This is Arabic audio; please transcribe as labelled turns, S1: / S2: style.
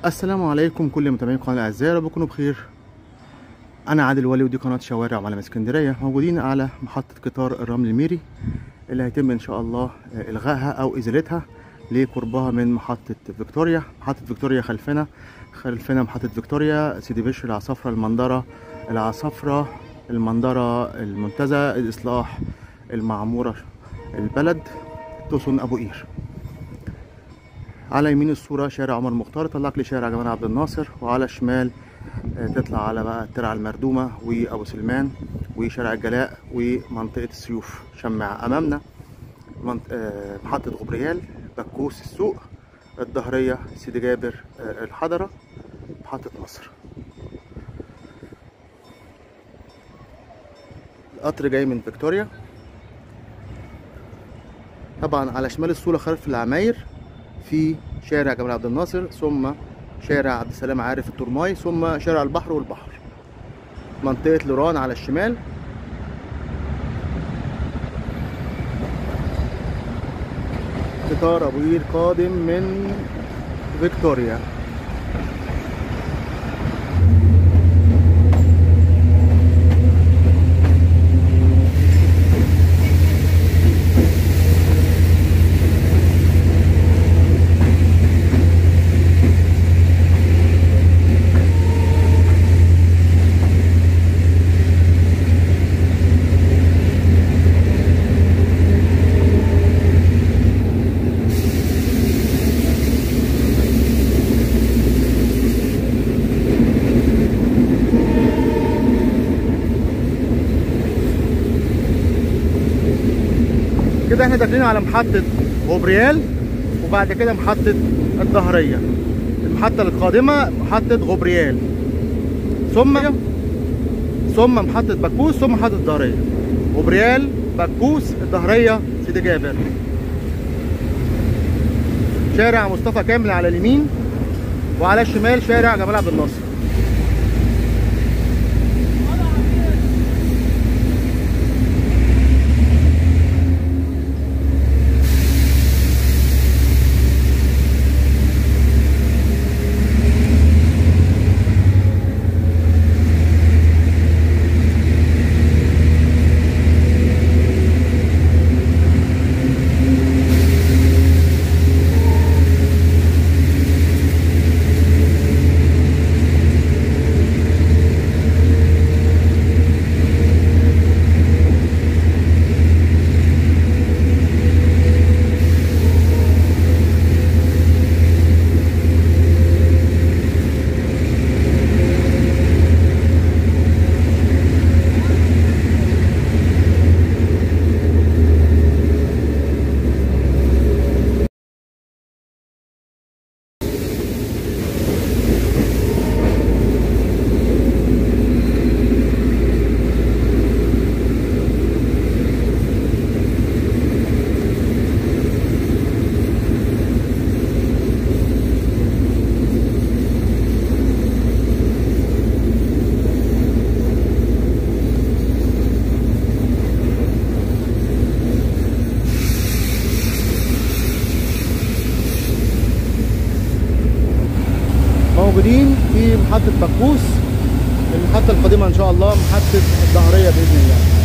S1: السلام عليكم كل متابعين القناه الاعزاء، رب تكونوا بخير. انا عادل ولي ودي قناه شوارع معلم اسكندريه. موجودين على محطه قطار الرمل الميري اللي هيتم ان شاء الله الغائها او ازالتها لقربها من محطه فيكتوريا. محطه فيكتوريا خلفنا محطه فيكتوريا، سيدي بشر، العصافره، المندره، المنتزه، الاصلاح، المعموره، البلد، توسن، ابو قير. على يمين الصورة شارع عمر مختار يطلعك لشارع جمال عبد الناصر، وعلى الشمال تطلع على بقى الترعة المردومة وأبو سلمان وشارع الجلاء ومنطقة السيوف. شمع أمامنا محطة غبريال، بكوس، السوق، الظهرية، سيدي جابر، الحضرة، محطة مصر. القطر جاي من فيكتوريا. طبعا على شمال الصورة خلف العماير في شارع جمال عبد الناصر، ثم شارع عبد السلام عارف الترماي، ثم شارع البحر والبحر. منطقة لوران على الشمال. قطار أبو قير قادم من فيكتوريا. كده احنا داخلين على محطة غبريال، وبعد كده محطة الظهرية. المحطة القادمة محطة غبريال، ثم محطة بكوس، ثم محطة الظهرية. غبريال، بكوس، الظهرية، سيدي جابر. شارع مصطفى كامل على اليمين، وعلى الشمال شارع جمال عبد الناصر. موجودين في محطة بكوس. المحطة القادمة إن شاء الله محطة الظهرية بإذن الله.